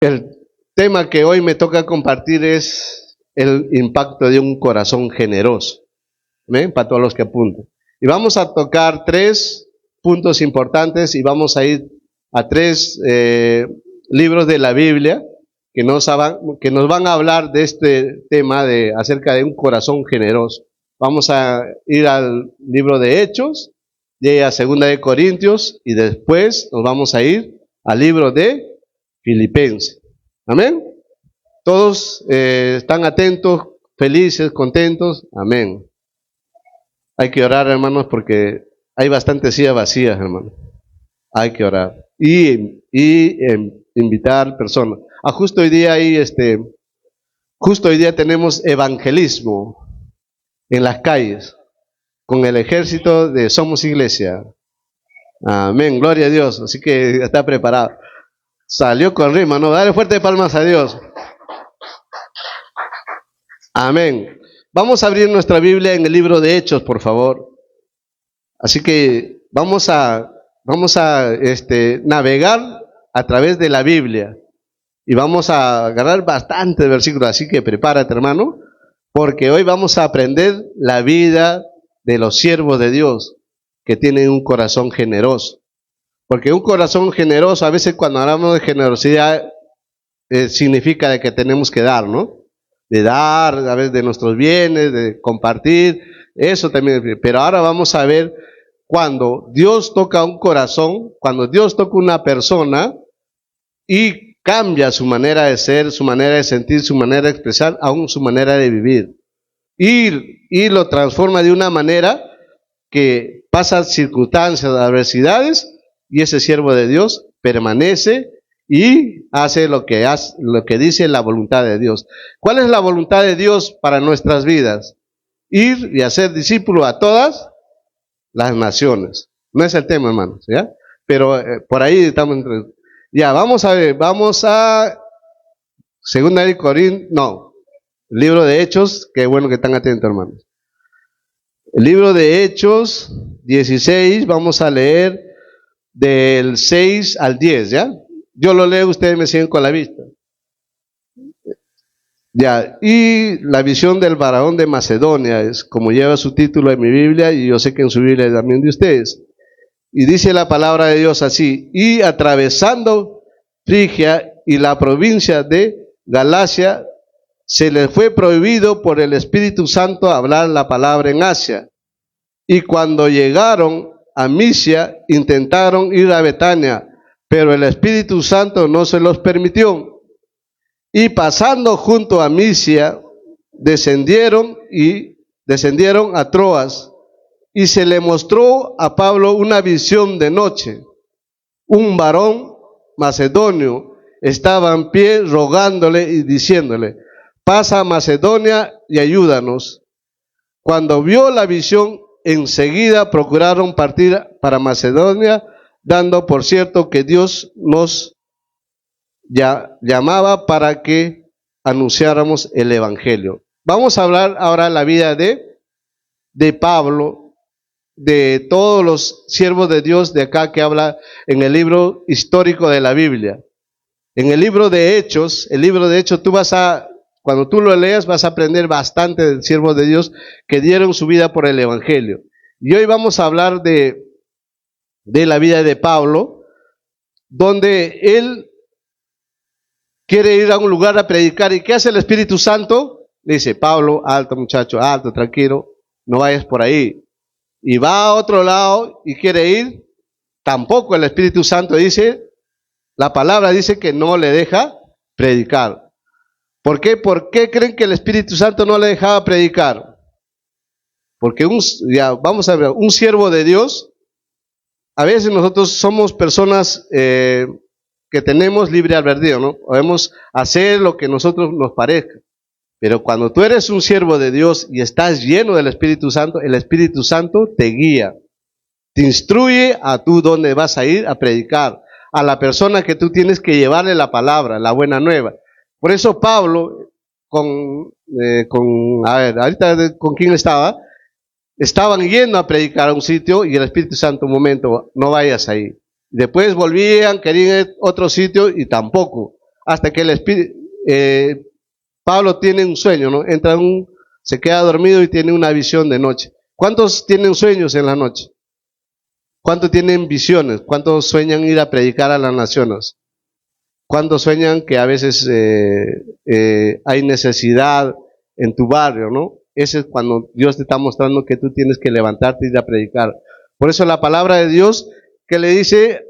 El tema que hoy me toca compartir es el impacto de un corazón generoso. ¿Ven? Para todos los que apuntan. Y vamos a tocar 3 puntos importantes y vamos a ir a 3 libros de la Biblia que nos van a hablar de este tema acerca de un corazón generoso. Vamos a ir al libro de Hechos, y a Segunda de Corintios, y después nos vamos a ir al libro de Filipenses. Amén. Todos están atentos, felices, contentos. Amén. Hay que orar, hermanos, porque hay bastantes sillas vacías, hermanos. Hay que orar y invitar personas. Justo hoy día tenemos evangelismo en las calles con el ejército de Somos Iglesia. Amén, gloria a Dios. Así que está preparado. Salió con rima, ¿no? Dale fuerte palmas a Dios. Amén. Vamos a abrir nuestra Biblia en el libro de Hechos, por favor. Así que vamos a navegar a través de la Biblia y vamos a agarrar bastantes versículos. Así que prepárate, hermano, porque hoy vamos a aprender la vida de los siervos de Dios que tienen un corazón generoso. Porque un corazón generoso, a veces cuando hablamos de generosidad, significa de que tenemos que dar, ¿no? De dar, a veces de nuestros bienes, de compartir, eso también. Pero ahora vamos a ver cuando Dios toca un corazón, cuando Dios toca una persona y cambia su manera de ser, su manera de sentir, su manera de expresar, aún su manera de vivir. Y lo transforma de una manera que pasa circunstancias, adversidades, y ese siervo de Dios permanece y hace lo que dice la voluntad de Dios. ¿Cuál es la voluntad de Dios para nuestras vidas? Ir y hacer discípulos a todas las naciones. No es el tema, hermanos, ¿ya? Pero por ahí estamos entre... Ya, vamos a ver, vamos a Segunda de Corintios, no, el libro de Hechos, qué bueno que están atentos, hermanos. El libro de Hechos 16, vamos a leer del 6 al 10, ¿ya? Yo lo leo, ustedes me siguen con la vista. Ya, y la visión del varón de Macedonia es como lleva su título en mi Biblia, y yo sé que en su Biblia también de ustedes. Y dice la palabra de Dios así: y atravesando Frigia y la provincia de Galacia, se les fue prohibido por el Espíritu Santo hablar la palabra en Asia. Y cuando llegaron a Misia, intentaron ir a Betania, pero el Espíritu Santo no se los permitió. Y pasando junto a Misia, descendieron a Troas, y se le mostró a Pablo una visión de noche. Un varón macedonio estaba en pie rogándole y diciéndole: pasa a Macedonia y ayúdanos. Cuando vio la visión, enseguida procuraron partir para Macedonia, dando por cierto que Dios nos llamaba para que anunciáramos el Evangelio. Vamos a hablar ahora la vida de Pablo, de todos los siervos de Dios de acá que habla en el libro histórico de la Biblia. En el libro de Hechos, cuando tú lo leas vas a aprender bastante de siervos de Dios que dieron su vida por el Evangelio. Y hoy vamos a hablar de la vida de Pablo, donde él quiere ir a un lugar a predicar. ¿Y qué hace el Espíritu Santo? Le dice: Pablo, alto muchacho, alto, tranquilo, no vayas por ahí. Y va a otro lado y quiere ir. Tampoco el Espíritu Santo la palabra dice que no le deja predicar. ¿Por qué? ¿Por qué creen que el Espíritu Santo no le dejaba predicar? Porque vamos a ver, un siervo de Dios, a veces nosotros somos personas que tenemos libre albedrío, ¿no? Podemos hacer lo que a nosotros nos parezca. Pero cuando tú eres un siervo de Dios y estás lleno del Espíritu Santo, el Espíritu Santo te guía, te instruye a tú dónde vas a ir a predicar, a la persona que tú tienes que llevarle la palabra, la buena nueva. Por eso Pablo, ahorita con quién estaba, estaban yendo a predicar a un sitio y el Espíritu Santo, un momento, no vayas ahí. Después volvían, querían ir a otro sitio y tampoco. hasta que el Espíritu, Pablo tiene un sueño, ¿no? Se queda dormido y tiene una visión de noche. ¿Cuántos tienen sueños en la noche? ¿Cuántos tienen visiones? ¿Cuántos sueñan ir a predicar a las naciones? ¿Cuántos sueñan que a veces hay necesidad en tu barrio, ¿no? Ese es cuando Dios te está mostrando que tú tienes que levantarte y ir a predicar. Por eso la palabra de Dios que le dice,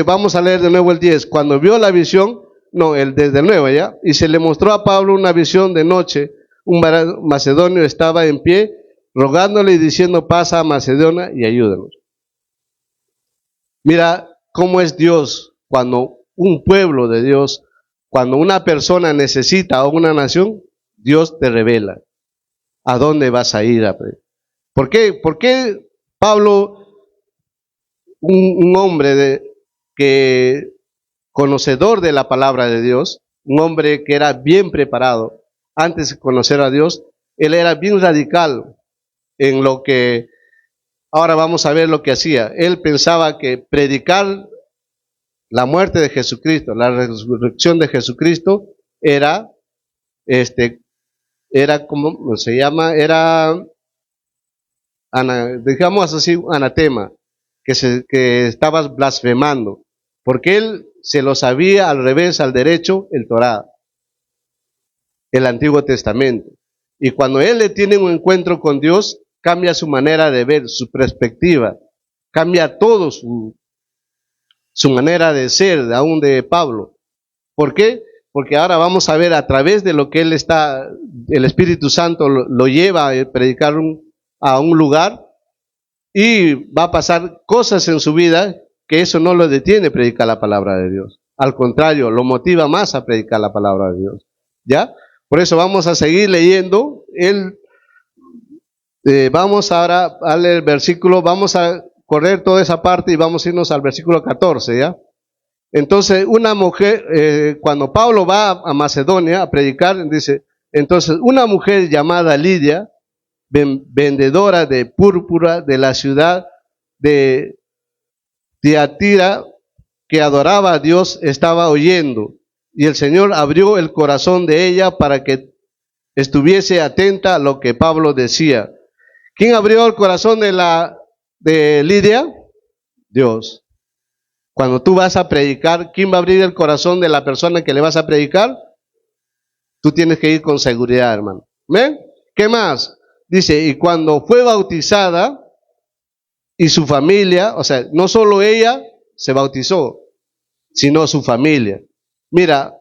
vamos a leer de nuevo el 10. Cuando vio la visión, desde el 9 ya, y se le mostró a Pablo una visión de noche. Un macedonio estaba en pie, rogándole y diciendo, pasa a Macedonia y ayúdanos. Mira cómo es Dios cuando un pueblo de Dios, cuando una persona necesita a una nación, Dios te revela a dónde vas a ir. ¿Por qué? ¿Por qué Pablo, un hombre conocedor de la palabra de Dios, un hombre que era bien preparado antes de conocer a Dios, él era bien radical en lo que, ahora vamos a ver lo que hacía. Él pensaba que predicar la muerte de Jesucristo, la resurrección de Jesucristo, era como se llama, digamos así, anatema, que estabas blasfemando, porque él se lo sabía al revés, al derecho, el Torá, el Antiguo Testamento. Y cuando él le tiene un encuentro con Dios, cambia su manera de ver, su perspectiva, cambia todo su manera de ser, aún de Pablo. ¿Por qué? Porque ahora vamos a ver a través de lo que el Espíritu Santo lo lleva a predicar a un lugar, y va a pasar cosas en su vida que eso no lo detiene a predicar la palabra de Dios. Al contrario, lo motiva más a predicar la palabra de Dios. ¿Ya? Por eso vamos a seguir leyendo. Vamos ahora a leer el versículo, vamos a correr toda esa parte y vamos a irnos al versículo 14, ¿ya? Entonces, una mujer, cuando Pablo va a Macedonia a predicar, dice, entonces una mujer llamada Lidia, vendedora de púrpura de la ciudad de Tiatira, que adoraba a Dios, estaba oyendo, y el Señor abrió el corazón de ella para que estuviese atenta a lo que Pablo decía. ¿Quién abrió el corazón de Lidia? Dios. Cuando tú vas a predicar, ¿quién va a abrir el corazón de la persona que le vas a predicar? Tú tienes que ir con seguridad, hermano. ¿Ven? ¿Qué más? Dice, y cuando fue bautizada y su familia, o sea, no solo ella se bautizó, sino su familia. Mira,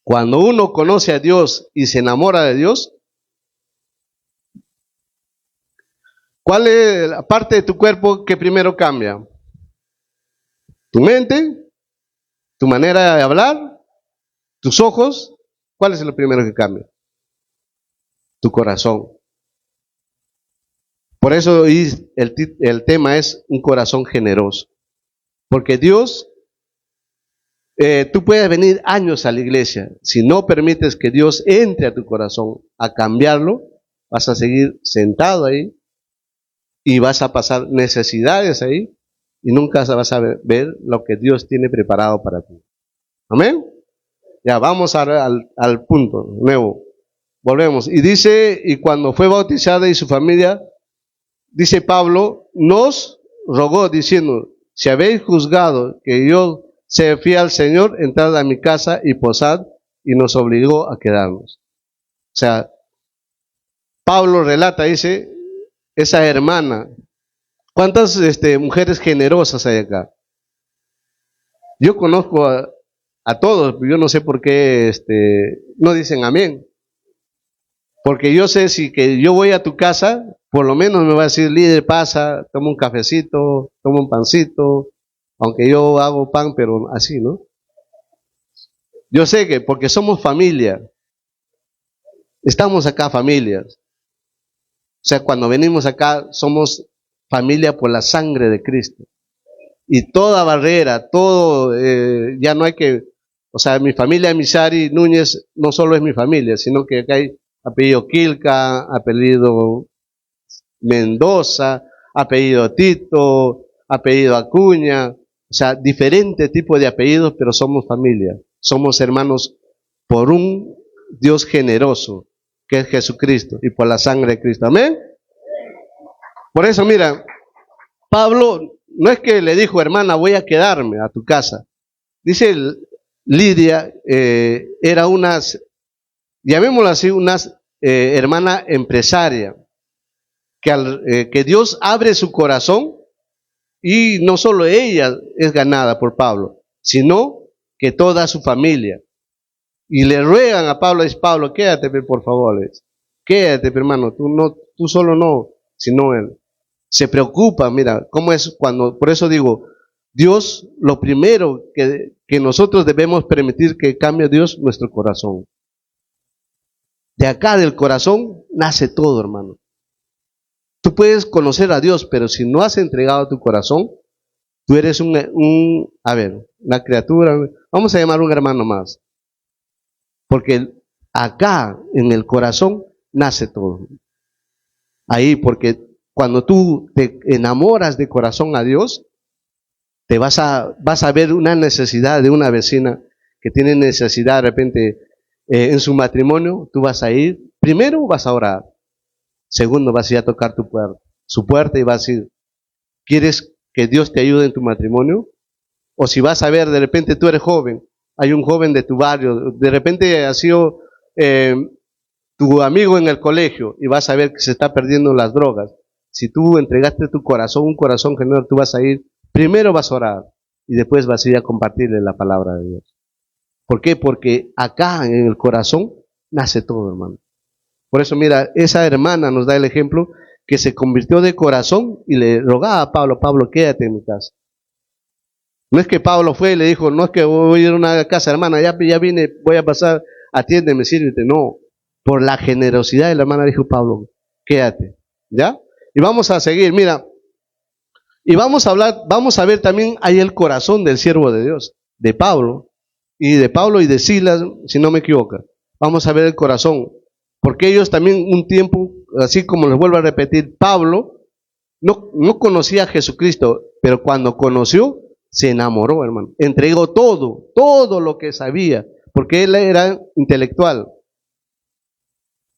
cuando uno conoce a Dios y se enamora de Dios, ¿cuál es la parte de tu cuerpo que primero cambia? ¿Tu mente? ¿Tu manera de hablar? ¿Tus ojos? ¿Cuál es lo primero que cambia? Tu corazón. Por eso el tema es un corazón generoso. Porque Dios, tú puedes venir años a la iglesia. Si no permites que Dios entre a tu corazón a cambiarlo, vas a seguir sentado ahí y vas a pasar necesidades ahí y nunca vas a ver lo que Dios tiene preparado para ti. Amén. Ya, vamos al punto nuevo. Volvemos. Y dice, y cuando fue bautizada y su familia, dice Pablo, nos rogó diciendo, si habéis juzgado que yo sea fiel al Señor, entrad a mi casa y posad, y nos obligó a quedarnos. O sea, Pablo relata, dice, esa hermana, ¿cuántas mujeres generosas hay acá? Yo conozco a todos, yo no sé por qué no dicen amén. Porque yo sé si que yo voy a tu casa, por lo menos me va a decir, líder, pasa, toma un cafecito, toma un pancito, aunque yo hago pan, pero así, ¿no? Yo sé que porque somos familia, estamos acá familias. O sea, cuando venimos acá somos familia por la sangre de Cristo. Y toda barrera, todo, ya no hay que, o sea, mi familia Misari Núñez no solo es mi familia, sino que acá hay apellido Quilca, apellido Mendoza, apellido Tito, apellido Acuña, o sea, diferentes tipos de apellidos, pero somos familia. somos hermanos por un Dios generoso, que es Jesucristo, y por la sangre de Cristo. Amén. Por eso, mira, Pablo no es que le dijo, hermana, voy a quedarme a tu casa. Dice Lidia, era unas, llamémoslo así, unas hermana empresaria, que Dios abre su corazón y no solo ella es ganada por Pablo, sino que toda su familia. Y le ruegan a Pablo, dice, Pablo, quédate por favor, quédate hermano, tú solo no, sino él. Se preocupa, mira, cómo es cuando, por eso digo, Dios, lo primero que nosotros debemos permitir que cambie Dios, nuestro corazón. De acá del corazón nace todo, hermano. Tú puedes conocer a Dios, pero si no has entregado tu corazón, tú eres una criatura, vamos a llamar un hermano más. Porque acá en el corazón nace todo. Ahí, porque cuando tú te enamoras de corazón a Dios, vas a ver una necesidad de una vecina que tiene necesidad de repente en su matrimonio, tú vas a ir, primero vas a orar, segundo vas a ir a tocar su puerta y vas a decir, ¿quieres que Dios te ayude en tu matrimonio? O si vas a ver, de repente tú eres joven, hay un joven de tu barrio, de repente ha sido tu amigo en el colegio y vas a ver que se está perdiendo las drogas. Si tú entregaste tu corazón, un corazón generoso, tú vas a ir, primero vas a orar y después vas a ir a compartirle la palabra de Dios. ¿Por qué? Porque acá en el corazón nace todo, hermano. Por eso, mira, esa hermana nos da el ejemplo que se convirtió de corazón y le rogaba a Pablo, Pablo, quédate en mi casa. No es que Pablo fue y le dijo, no es que voy a ir a una casa, hermana, ya vine, voy a pasar, atiéndeme, sírvete. No, por la generosidad de la hermana dijo Pablo, quédate, ¿ya? Y vamos a seguir, mira, y vamos a ver también ahí el corazón del siervo de Dios, de Pablo y de Silas, si no me equivoco. Vamos a ver el corazón, porque ellos también un tiempo, así como les vuelvo a repetir, Pablo no conocía a Jesucristo, pero cuando conoció, se enamoró, hermano. Entregó todo lo que sabía, porque él era intelectual.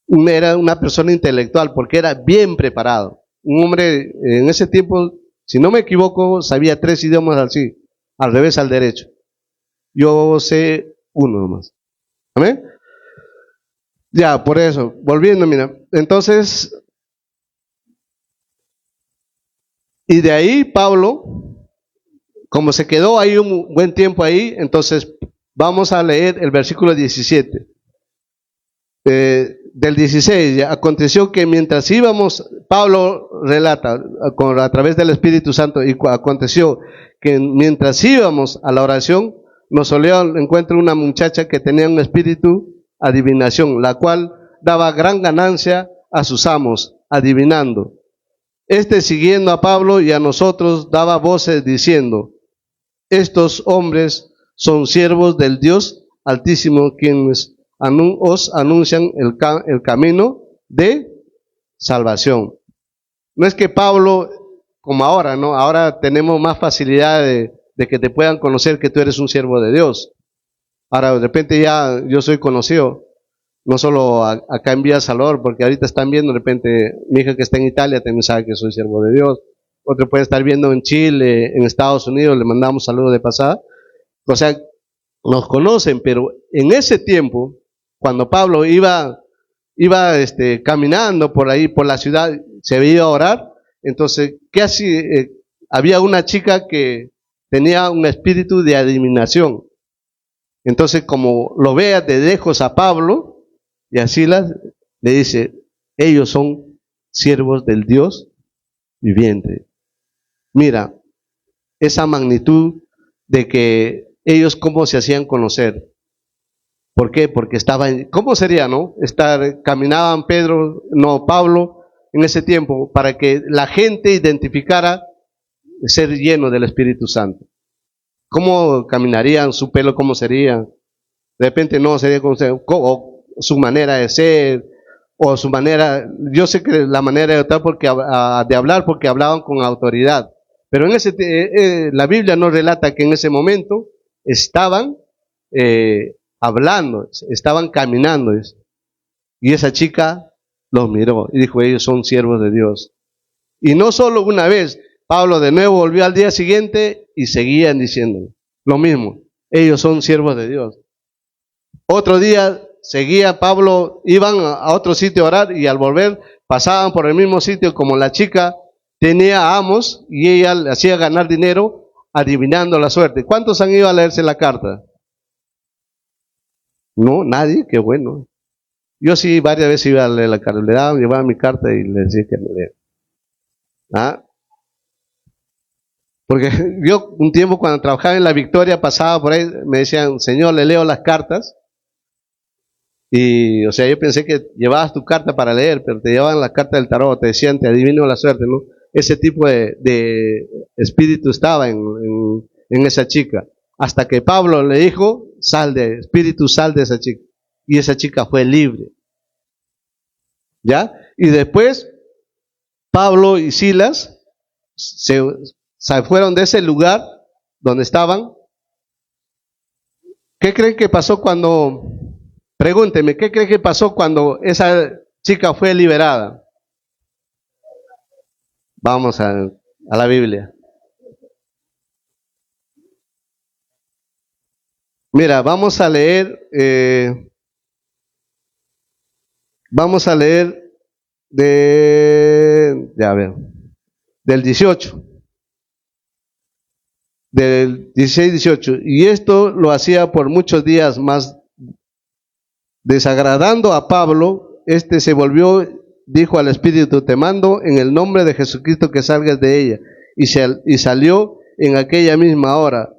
Era una persona intelectual, porque era bien preparado. Un hombre en ese tiempo, si no me equivoco, sabía 3 idiomas así, al revés, al derecho. Yo sé uno nomás. ¿Amén? Ya, por eso, volviendo, mira, entonces, y de ahí Pablo, como se quedó ahí un buen tiempo ahí, entonces vamos a leer el versículo 17. Del 16, ya, aconteció que mientras íbamos, Pablo relata a través del Espíritu Santo, y aconteció que mientras íbamos a la oración, nos salió al encuentro una muchacha que tenía un espíritu adivinación, la cual daba gran ganancia a sus amos, adivinando. Siguiendo a Pablo y a nosotros, daba voces diciendo, estos hombres son siervos del Dios Altísimo, quienes os anuncian el camino de salvación. No es que Pablo, como ahora, ¿no? Ahora tenemos más facilidad de que te puedan conocer que tú eres un siervo de Dios. Ahora de repente ya yo soy conocido, no solo acá en Villa Salvador, porque ahorita están viendo de repente, mi hija que está en Italia también sabe que soy siervo de Dios. Otro puede estar viendo en Chile, en Estados Unidos, le mandamos saludos de pasada. O sea, nos conocen, pero en ese tiempo, cuando Pablo iba caminando por ahí, por la ciudad, se veía orar, entonces, ¿qué hacía? Había una chica que tenía un espíritu de adivinación. Entonces, como lo vea de lejos a Pablo y a Silas, le dice, ellos son siervos del Dios viviente. Mira, esa magnitud de que ellos cómo se hacían conocer. ¿Por qué? Porque estaban, ¿cómo sería, no? Caminaban Pablo en ese tiempo para que la gente identificara ser lleno del Espíritu Santo. ¿Cómo caminarían? ¿Su pelo cómo sería? De repente no sería o su manera de ser, o su manera, yo sé que la manera de hablar porque hablaban con autoridad. Pero la Biblia nos relata que en ese momento estaban hablando, estaban caminando. Y esa chica los miró y dijo, ellos son siervos de Dios. Y no solo una vez, Pablo de nuevo volvió al día siguiente y seguían diciendo lo mismo, ellos son siervos de Dios. Otro día seguía Pablo, iban a otro sitio a orar y al volver pasaban por el mismo sitio como la chica tenía amos y ella le hacía ganar dinero adivinando la suerte. ¿Cuántos han ido a leerse la carta? No, nadie, qué bueno. Yo sí varias veces iba a leer la carta, le daba, llevaba mi carta y le decía que me lea. ¿Ah? Porque yo un tiempo cuando trabajaba en La Victoria pasaba por ahí, me decían, Señor, le leo las cartas. Y, o sea, yo pensé que llevabas tu carta para leer, pero te llevaban la carta del tarot, te decían, te adivino la suerte, ¿no? Ese tipo de espíritu estaba en esa chica. Hasta que Pablo le dijo, espíritu, sal de esa chica. Y esa chica fue libre. ¿Ya? Y después, Pablo y Silas se fueron de ese lugar donde estaban. ¿Qué creen que pasó cuando, pregúnteme, qué creen que pasó cuando esa chica fue liberada? Vamos a la Biblia. Mira, vamos a leer del 18, del 16-18, y esto lo hacía por muchos días más, desagradando a Pablo, se volvió, dijo al Espíritu, te mando en el nombre de Jesucristo que salgas de ella, y salió en aquella misma hora,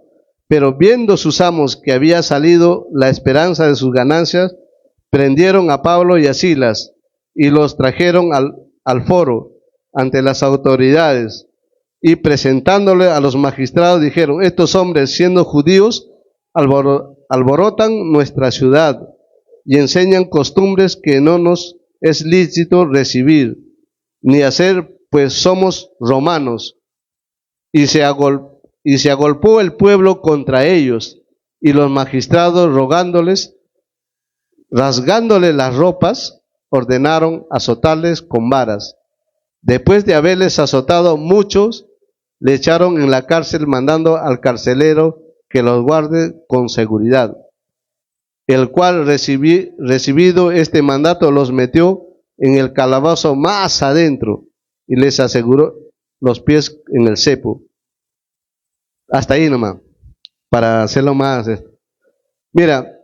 pero viendo sus amos que había salido la esperanza de sus ganancias, prendieron a Pablo y a Silas, y los trajeron al foro, ante las autoridades, y presentándole a los magistrados dijeron, estos hombres siendo judíos alborotan nuestra ciudad y enseñan costumbres que no nos es lícito recibir ni hacer, pues somos romanos. Y se agolpó el pueblo contra ellos y los magistrados rogándoles, rasgándoles las ropas, ordenaron azotarles con varas. Después de haberles azotado muchos, le echaron en la cárcel mandando al carcelero que los guarde con seguridad, el cual recibido este mandato los metió en el calabozo más adentro y les aseguró los pies en el cepo. Hasta ahí nomás, para hacerlo más. Mira,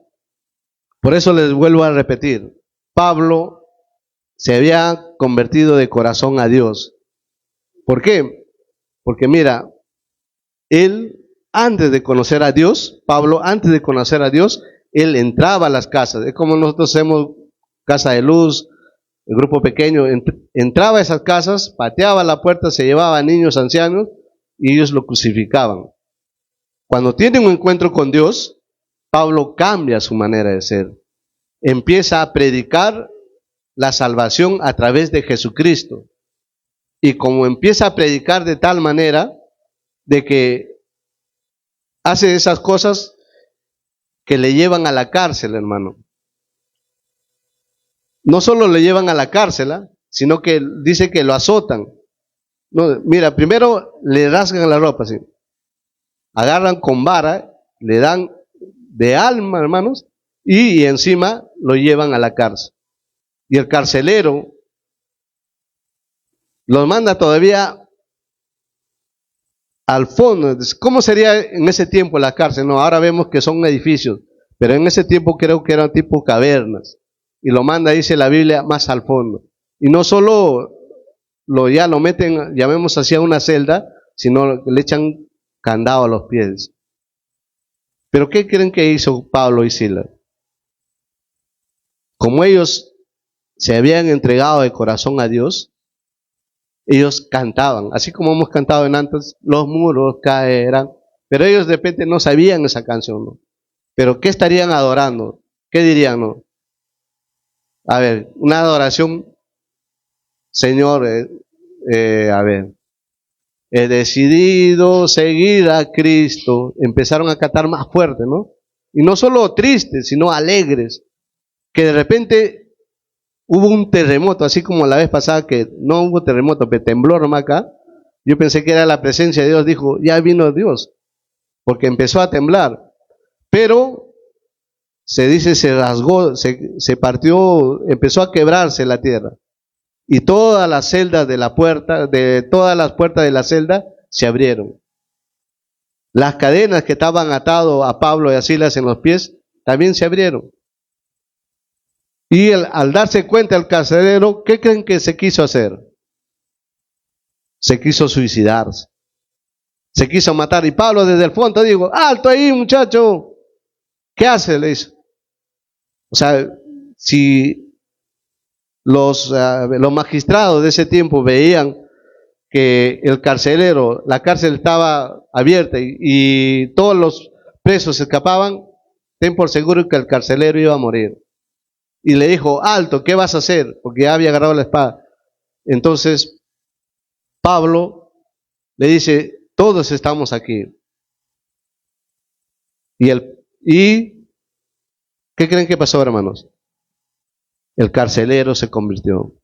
por eso les vuelvo a repetir, Pablo se había convertido de corazón a Dios. ¿Por qué? Porque mira, él antes de conocer a Dios, Pablo antes de conocer a Dios, él entraba a las casas. Es como nosotros hacemos casa de luz, el grupo pequeño, entraba a esas casas, pateaba la puerta, se llevaba a niños ancianos y ellos lo crucificaban. Cuando tiene un encuentro con Dios, Pablo cambia su manera de ser. Empieza a predicar la salvación a través de Jesucristo. Y como empieza a predicar de tal manera de que hace esas cosas que le llevan a la cárcel, hermano. No solo le llevan a la cárcel, sino que dice que lo azotan. No, mira, primero le rasgan la ropa, ¿sí? Agarran con vara, le dan de alma, hermanos, y encima lo llevan a la cárcel. Y el carcelero los manda todavía al fondo. ¿Cómo sería en ese tiempo la cárcel? No, ahora vemos que son edificios, pero en ese tiempo creo que eran tipo cavernas. Y lo manda, dice la Biblia, más al fondo. Y no solo ya lo meten, llamemos así, a una celda, sino le echan candado a los pies. Pero ¿qué creen que hizo Pablo y Silas? Como ellos se habían entregado de corazón a Dios, ellos cantaban, así como hemos cantado en antes, los muros caerán, pero ellos de repente no sabían esa canción, ¿no? Pero ¿qué estarían adorando? ¿Qué dirían, no? A ver, una adoración, Señor, a ver, he decidido seguir a Cristo. Empezaron a cantar más fuerte, ¿no? Y no solo tristes, sino alegres. Que de repente hubo un terremoto, así como la vez pasada que no hubo terremoto, pero tembló nomás acá. Yo pensé que era la presencia de Dios, dijo, ya vino Dios, porque empezó a temblar. Pero se dice, se rasgó, se partió, empezó a quebrarse la tierra. Y todas las celdas de la puerta, de todas las puertas de la celda, se abrieron. Las cadenas que estaban atadas a Pablo y a Silas en los pies, también se abrieron. Y al darse cuenta el carcelero, ¿qué creen que se quiso hacer? Se quiso suicidarse. Se quiso matar. Y Pablo desde el fondo dijo, alto ahí muchacho, ¿qué hace? Le dice. O sea, si los magistrados de ese tiempo veían que el carcelero, la cárcel estaba abierta y todos los presos escapaban, ten por seguro que el carcelero iba a morir. Y le dijo, alto, ¿qué vas a hacer? Porque ya había agarrado la espada. Entonces, Pablo le dice, todos estamos aquí. ¿Y qué creen que pasó, hermanos? El carcelero se convirtió.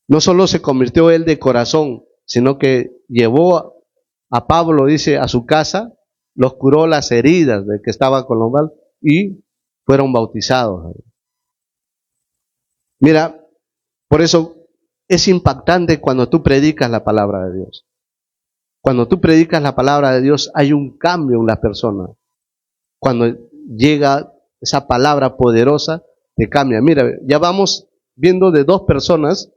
No solo se convirtió él de corazón, sino que llevó a Pablo, dice, a su casa, los curó las heridas de que estaba con los mal y fueron bautizados. Mira, por eso es impactante cuando tú predicas la palabra de Dios. Cuando tú predicas la palabra de Dios hay un cambio en las personas. Cuando llega esa palabra poderosa, te cambia. Mira, ya vamos viendo de dos personas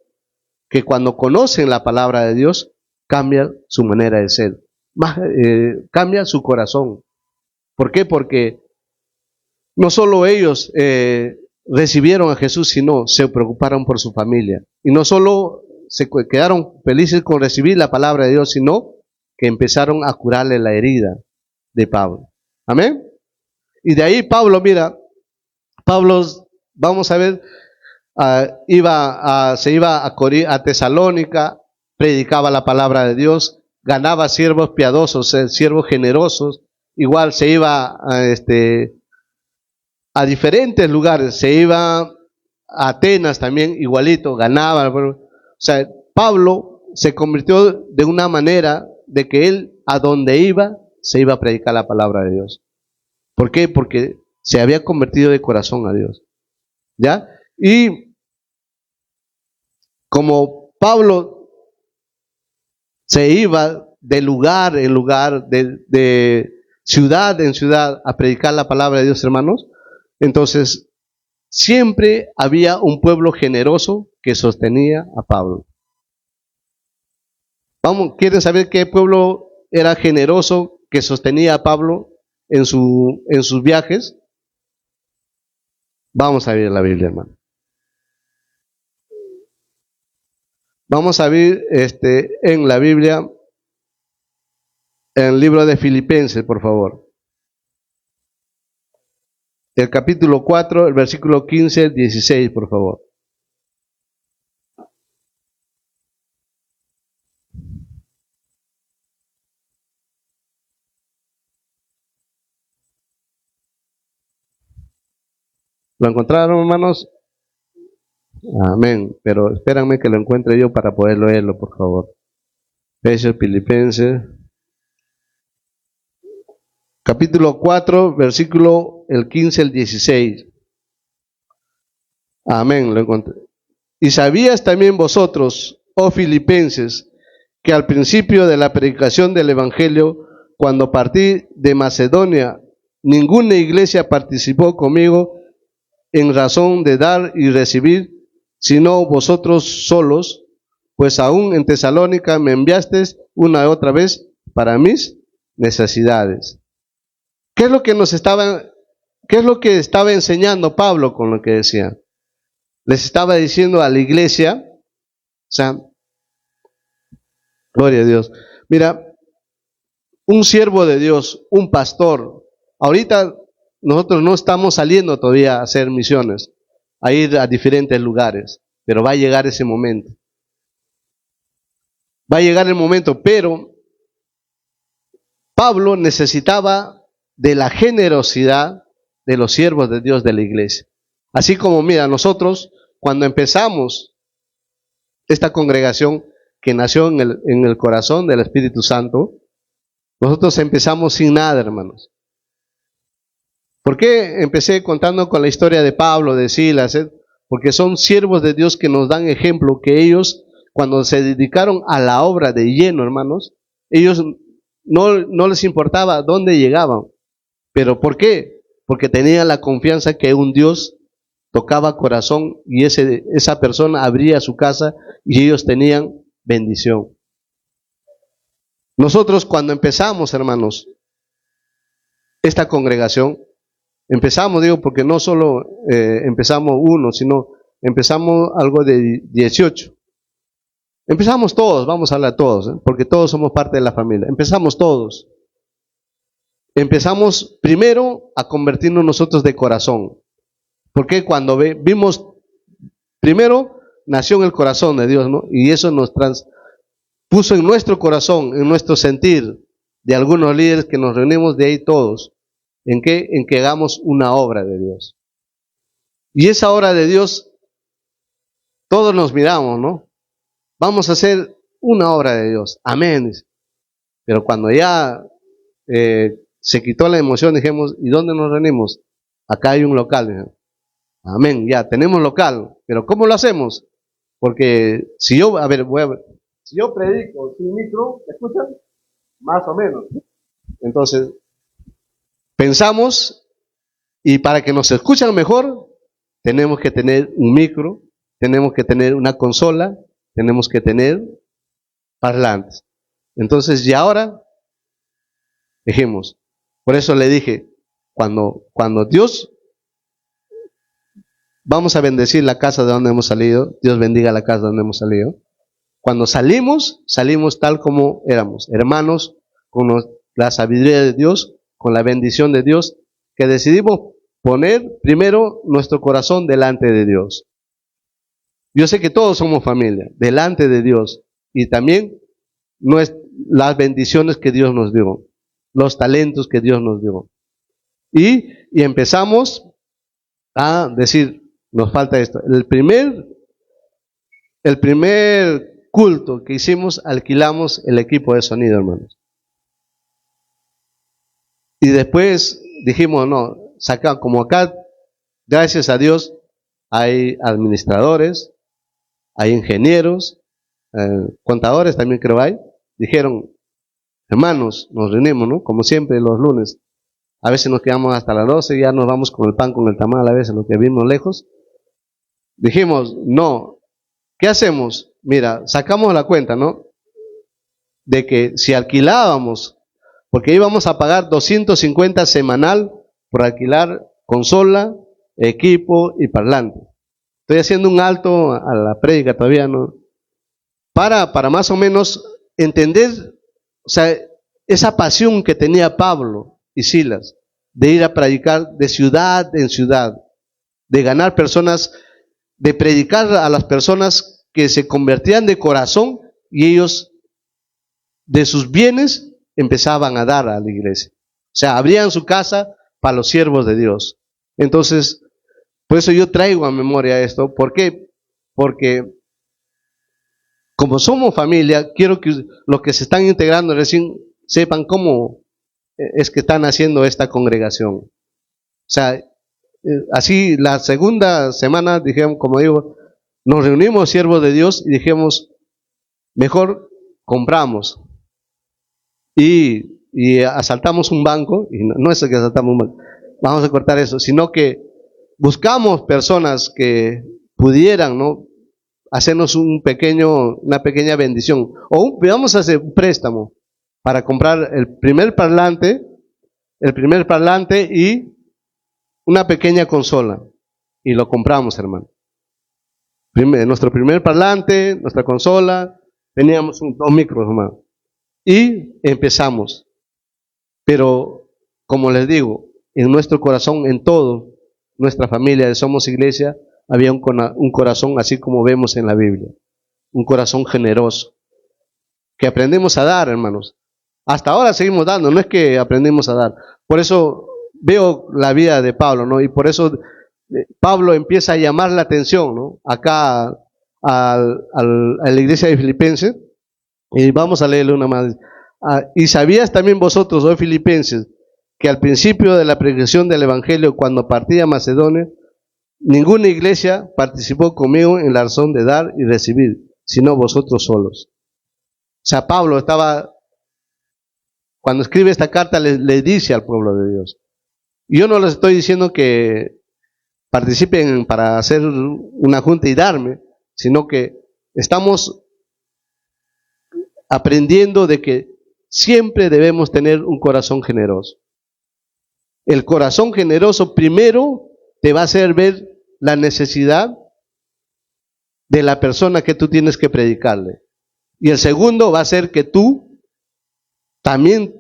que cuando conocen la palabra de Dios, cambia su manera de ser, cambia su corazón. ¿Por qué? Porque no solo ellos recibieron a Jesús, sino se preocuparon por su familia. Y no solo se quedaron felices con recibir la palabra de Dios, sino que empezaron a curarle la herida de Pablo. Amén. Y de ahí Pablo, mira, Pablo, vamos a ver, se iba a Tesalónica, predicaba la palabra de Dios, ganaba siervos piadosos, siervos generosos, igual se iba a diferentes lugares, se iba a Atenas también, igualito, ganaba. O sea, Pablo se convirtió de una manera de que él a donde iba, se iba a predicar la palabra de Dios. ¿Por qué? Porque se había convertido de corazón a Dios. ¿Ya? Y como Pablo se iba de lugar en lugar, de ciudad en ciudad a predicar la palabra de Dios, hermanos, entonces siempre había un pueblo generoso que sostenía a Pablo. ¿Quieren saber qué pueblo era generoso que sostenía a Pablo en sus viajes? Vamos a ver la Biblia, hermano. Vamos a ver en la Biblia, en el libro de Filipenses, por favor. El capítulo 4, el versículo 15, 16, por favor. ¿Lo encontraron, hermanos? Amén. Pero espérenme que lo encuentre yo para poder leerlo, por favor. Efesios, Filipenses. Capítulo 4, versículo el 15 al 16. Amén, lo encontré. Y sabías también vosotros, oh filipenses, que al principio de la predicación del Evangelio, cuando partí de Macedonia, ninguna iglesia participó conmigo en razón de dar y recibir, sino vosotros solos, pues aún en Tesalónica me enviasteis una y otra vez para mis necesidades. ¿Qué es lo que estaba enseñando Pablo con lo que decía? Les estaba diciendo a la iglesia, o sea, gloria a Dios. Mira, un siervo de Dios, un pastor, ahorita nosotros no estamos saliendo todavía a hacer misiones, a ir a diferentes lugares, pero va a llegar ese momento. Va a llegar el momento, pero Pablo necesitaba de la generosidad de los siervos de Dios de la iglesia. Así como, mira, nosotros cuando empezamos esta congregación que nació en el corazón del Espíritu Santo, nosotros empezamos sin nada, hermanos. ¿Por qué empecé contando con la historia de Pablo, de Silas? Porque son siervos de Dios que nos dan ejemplo, que ellos, cuando se dedicaron a la obra de lleno, hermanos, ellos no les importaba dónde llegaban. ¿Pero por qué? Porque tenían la confianza que un Dios tocaba corazón y esa persona abría su casa y ellos tenían bendición. Nosotros cuando empezamos, hermanos, esta congregación, empezamos, digo, porque no solo empezamos uno, sino empezamos algo de 18. Empezamos todos, vamos a hablar todos, porque todos somos parte de la familia. Empezamos todos. Empezamos primero a convertirnos nosotros de corazón. Porque cuando vimos, primero nació en el corazón de Dios, ¿no? Y eso nos puso en nuestro corazón, en nuestro sentir, de algunos líderes que nos reunimos de ahí todos. ¿En qué? En que hagamos una obra de Dios. Y esa obra de Dios, todos nos miramos, ¿no? Vamos a hacer una obra de Dios. Amén. Pero cuando ya se quitó la emoción, dijimos, ¿y dónde nos reunimos? Acá hay un local. Dijimos. Amén, ya tenemos local. Pero ¿cómo lo hacemos? Porque si yo, si yo predico sin micro, ¿me escuchan? Más o menos. Entonces, pensamos, y para que nos escuchen mejor, tenemos que tener un micro, tenemos que tener una consola, tenemos que tener parlantes. Entonces, y ahora, dijimos, por eso le dije, cuando Dios, vamos a bendecir la casa de donde hemos salido, Dios bendiga la casa de donde hemos salido. Cuando salimos tal como éramos, hermanos, con la sabiduría de Dios, con la bendición de Dios, que decidimos poner primero nuestro corazón delante de Dios. Yo sé que todos somos familia, delante de Dios, y también las bendiciones que Dios nos dio, los talentos que Dios nos dio. Y empezamos a decir, nos falta esto. El primer culto que hicimos, alquilamos el equipo de sonido, hermanos. Y después dijimos, no, como acá, gracias a Dios, hay administradores, hay ingenieros, contadores también creo hay. Dijeron, hermanos, nos reunimos, ¿no? Como siempre los lunes. A veces nos quedamos hasta las 12, ya nos vamos con el pan, con el tamal, a veces nos quedamos lejos. Dijimos, no, ¿qué hacemos? Mira, sacamos la cuenta, ¿no? De que si alquilábamos, porque íbamos a pagar 250 semanal por alquilar consola, equipo y parlante. Estoy haciendo un alto a la prédica todavía, ¿no? Para más o menos entender, o sea, esa pasión que tenía Pablo y Silas de ir a predicar de ciudad en ciudad, de ganar personas, de predicar a las personas que se convertían de corazón y ellos de sus bienes empezaban a dar a la iglesia. O sea, abrían su casa para los siervos de Dios. Entonces, por eso yo traigo a memoria esto. ¿Por qué? Porque como somos familia, quiero que los que se están integrando recién sepan cómo es que están haciendo esta congregación. O sea, así la segunda semana, dijimos, como digo, nos reunimos siervos de Dios y dijimos, mejor compramos y asaltamos un banco, y no es que asaltamos un banco, vamos a cortar eso, sino que buscamos personas que pudieran, ¿no?, hacernos una pequeña bendición, o vamos a hacer un préstamo para comprar el primer parlante y una pequeña consola, y lo compramos, hermano. Nuestro primer parlante, nuestra consola, teníamos 2 micros, hermano, y empezamos. Pero, como les digo, en nuestro corazón, en todo, nuestra familia de Somos Iglesia, había un corazón así como vemos en la Biblia, un corazón generoso, que aprendemos a dar, hermanos. Hasta ahora seguimos dando, no es que aprendemos a dar, Por eso veo la vida de Pablo, ¿no? Y por eso Pablo empieza a llamar la atención, ¿no? Acá a la iglesia de Filipenses, y vamos a leerle una más. Y sabías también vosotros, oh filipenses, que al principio de la predicación del Evangelio, cuando partí a Macedonia, ninguna iglesia participó conmigo en la razón de dar y recibir, sino vosotros solos. O sea, Pablo estaba, cuando escribe esta carta, le dice al pueblo de Dios. Yo no les estoy diciendo que participen para hacer una junta y darme, sino que estamos aprendiendo de que siempre debemos tener un corazón generoso. El corazón generoso primero te va a hacer ver la necesidad de la persona que tú tienes que predicarle. Y el segundo va a ser que tú también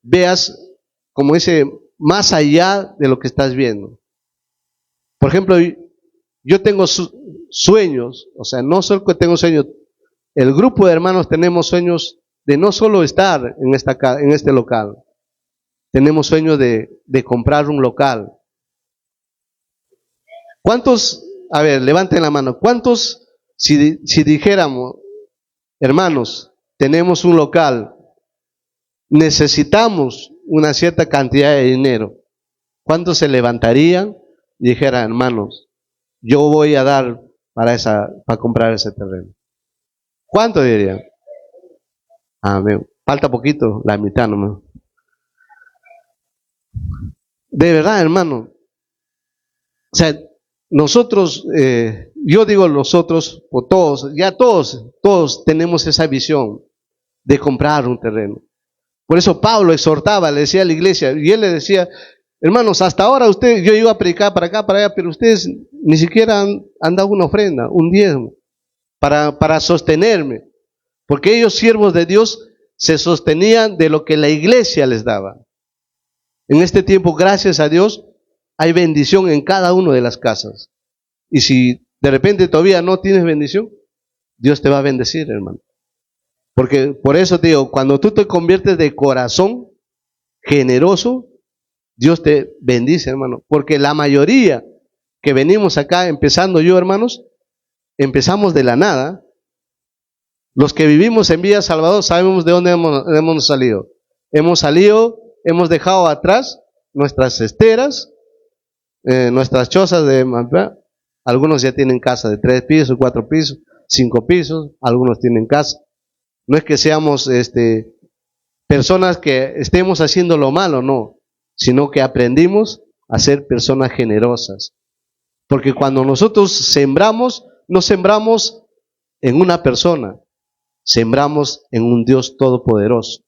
veas, como dice, más allá de lo que estás viendo. Por ejemplo, yo tengo sueños, o sea, no solo que tengo sueños, el grupo de hermanos tenemos sueños de no solo estar en este local, tenemos sueños de comprar un local. ¿Cuántos, a ver, levanten la mano, cuántos, si dijéramos, hermanos, tenemos un local, necesitamos una cierta cantidad de dinero, cuántos se levantarían y dijeran, hermanos, yo voy a dar para comprar ese terreno? ¿Cuánto dirían? Amén. Falta poquito, la mitad nomás. De verdad, hermano. O sea, nosotros, yo digo nosotros, o todos, ya todos tenemos esa visión de comprar un terreno. Por eso Pablo exhortaba, le decía a la iglesia, y él le decía, hermanos, hasta ahora yo iba a predicar para acá, para allá, pero ustedes ni siquiera han dado una ofrenda, un diezmo, para sostenerme. Porque ellos, siervos de Dios, se sostenían de lo que la iglesia les daba. En este tiempo, gracias a Dios, hay bendición en cada una de las casas. Y si de repente todavía no tienes bendición, Dios te va a bendecir, hermano. Porque por eso te digo, cuando tú te conviertes de corazón generoso, Dios te bendice, hermano. Porque la mayoría que venimos acá, empezando yo, hermanos, empezamos de la nada. Los que vivimos en Villa Salvador sabemos de dónde hemos salido. Hemos dejado atrás nuestras esteras, nuestras chozas de Malpa. Algunos ya tienen casa de 3 pisos, 4 pisos, 5 pisos, algunos tienen casa. No es que seamos personas que estemos haciendo lo malo, no, sino que aprendimos a ser personas generosas. Porque cuando nosotros sembramos, no sembramos en una persona, sembramos en un Dios todopoderoso,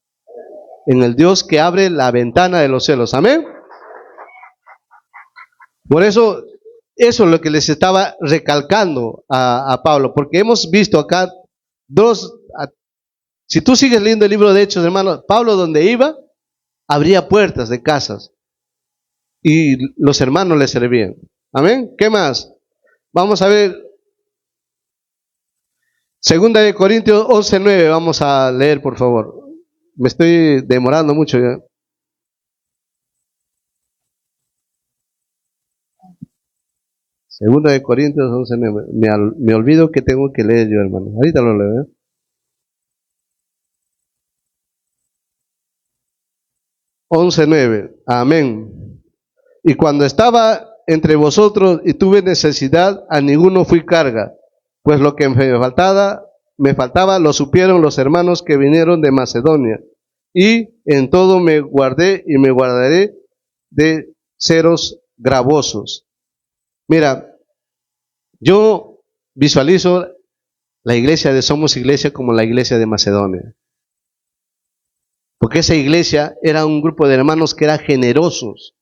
en el Dios que abre la ventana de los cielos. Amén. Por eso es lo que les estaba recalcando a Pablo, porque hemos visto acá si tú sigues leyendo el libro de Hechos, hermano, Pablo donde iba, abría puertas de casas y los hermanos le servían. Amén. ¿Qué más? Vamos a ver. Segunda de Corintios 11:9, vamos a leer, por favor. Me estoy demorando mucho ya. Segunda de Corintios 11:9. Me olvido que tengo que leer yo, hermano. Ahorita lo leo, ¿eh? 11:9. Amén. Y cuando estaba entre vosotros y tuve necesidad, a ninguno fui carga, pues lo que me faltaba lo supieron los hermanos que vinieron de Macedonia, y en todo me guardé y me guardaré de seros gravosos. Mira, yo visualizo la iglesia de Somos Iglesia como la iglesia de Macedonia, porque esa iglesia era un grupo de hermanos que eran generosos.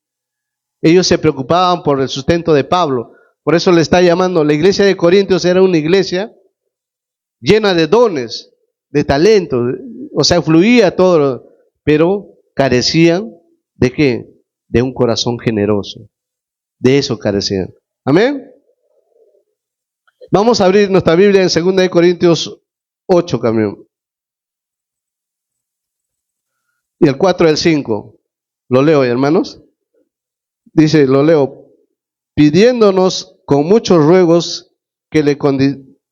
Ellos se preocupaban por el sustento de Pablo. Por eso le está llamando, la iglesia de Corintios era una iglesia llena de dones, de talentos, o sea, fluía todo, pero carecían ¿de qué? De un corazón generoso. De eso carecían. Amén. Vamos a abrir nuestra Biblia en 2 de Corintios 8, camión. Y el 4 y el 5. Lo leo, hermanos. Dice, lo leo, pidiéndonos con muchos ruegos que le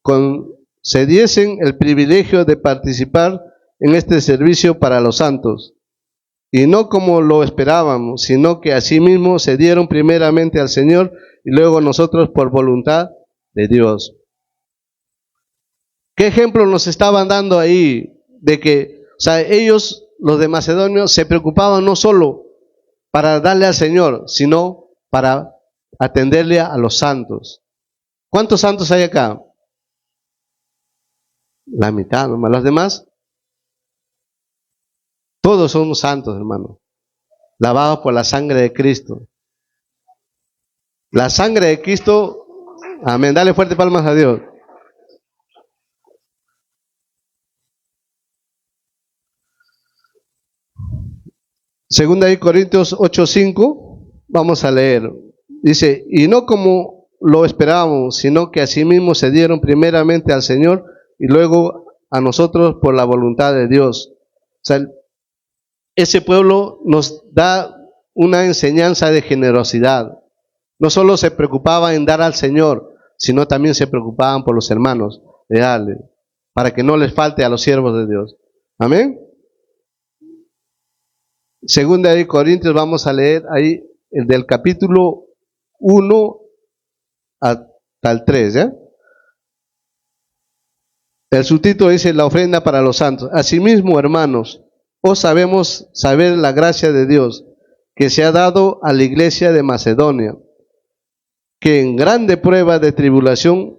concediesen el privilegio de participar en este servicio para los santos, y no como lo esperábamos, sino que asimismo se dieron primeramente al Señor y luego nosotros por voluntad de Dios. ¿Qué ejemplo nos estaban dando ahí? De que, o sea, ellos, los de Macedonia, se preocupaban no solo para darle al Señor, sino para atenderle a los santos. ¿Cuántos santos hay acá? La mitad, nomás. Los demás, todos somos santos, hermano, lavados por la sangre de Cristo. La sangre de Cristo, amén, dale fuerte palmas a Dios. Segunda de Corintios 8:5, vamos a leer. Dice, y no como lo esperábamos, sino que asimismo se dieron primeramente al Señor y luego a nosotros por la voluntad de Dios. O sea, ese pueblo nos da una enseñanza de generosidad. No solo se preocupaban en dar al Señor, sino también se preocupaban por los hermanos, de darle, para que no les falte a los siervos de Dios. Amén. Segunda de Corintios, vamos a leer ahí el del capítulo 1 hasta el 3, ¿ya? El subtítulo dice, la ofrenda para los santos. Asimismo, hermanos, os sabemos saber la gracia de Dios que se ha dado a la iglesia de Macedonia, que en grande prueba de tribulación,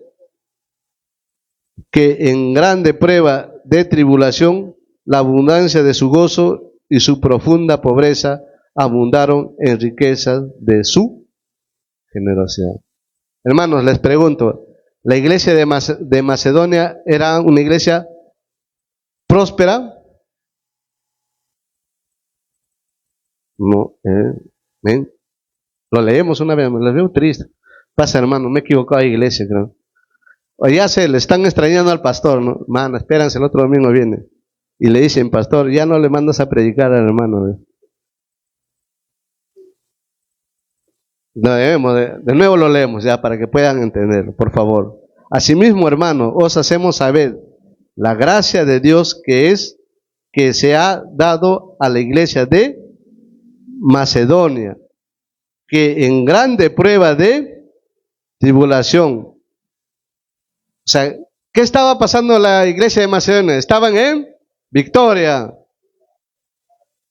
la abundancia de su gozo y su profunda pobreza abundaron en riquezas de su generosidad. Hermanos, les pregunto, ¿la iglesia de Macedonia era una iglesia próspera? No, ¿ven? Lo leemos una vez, les veo triste. Pasa, hermano, me he equivocado de iglesia, creo. O ya se le están extrañando al pastor, ¿no? Hermano, espérense, el otro domingo viene. Y le dicen, pastor, ya no le mandas a predicar al hermano. De nuevo lo leemos ya para que puedan entender, por favor. Asimismo, hermano, os hacemos saber la gracia de Dios que se ha dado a la iglesia de Macedonia, que en grande prueba de tribulación. O sea, ¿qué estaba pasando en la iglesia de Macedonia? Estaban en victoria.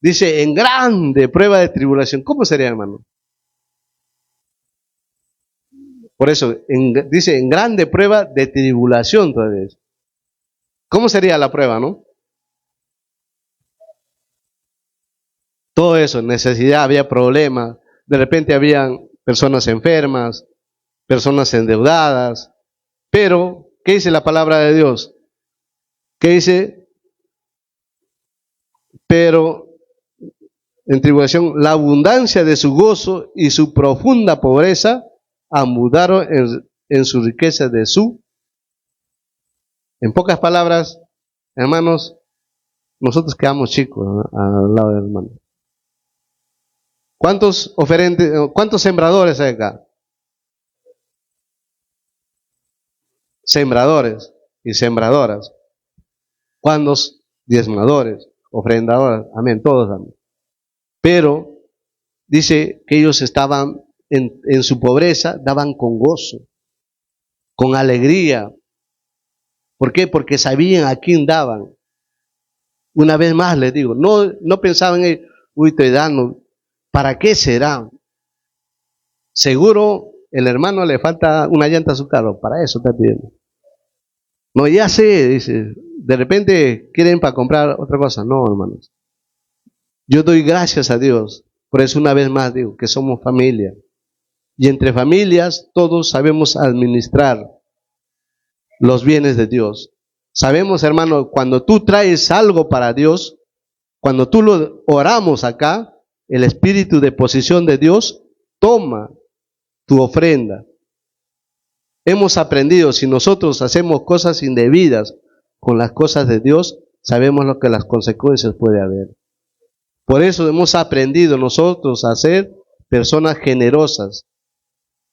Dice, en grande prueba de tribulación. ¿Cómo sería, hermano? Por eso, dice, en grande prueba de tribulación todavía. ¿Cómo sería la prueba, no? Todo eso, necesidad, había problemas. De repente habían personas enfermas, personas endeudadas. Pero, ¿qué dice la palabra de Dios? ¿Qué dice? Pero en tribulación, la abundancia de su gozo y su profunda pobreza abundaron en su riqueza de su. En pocas palabras, hermanos, nosotros quedamos chicos, ¿no?, al lado del hermano. ¿Cuántos sembradores hay acá? Sembradores y sembradoras. ¿Cuántos diezmadores, ofrendadores? Amén, todos, amén. Pero dice que ellos estaban en su pobreza, daban con gozo, con alegría. ¿Por qué? Porque sabían a quién daban. Una vez más les digo, no pensaban en, uy, estoy dando, ¿para qué será? Seguro el hermano le falta una llanta a su carro, para eso está pidiendo. No, ya sé, dice, de repente quieren para comprar otra cosa. No, hermanos. Yo doy gracias a Dios, por eso una vez más digo que somos familia. Y entre familias todos sabemos administrar los bienes de Dios. Sabemos, hermano, cuando tú traes algo para Dios, cuando tú lo oramos acá, el espíritu de posesión de Dios toma tu ofrenda. Hemos aprendido, si nosotros hacemos cosas indebidas con las cosas de Dios, sabemos lo que las consecuencias puede haber. Por eso hemos aprendido nosotros a ser personas generosas.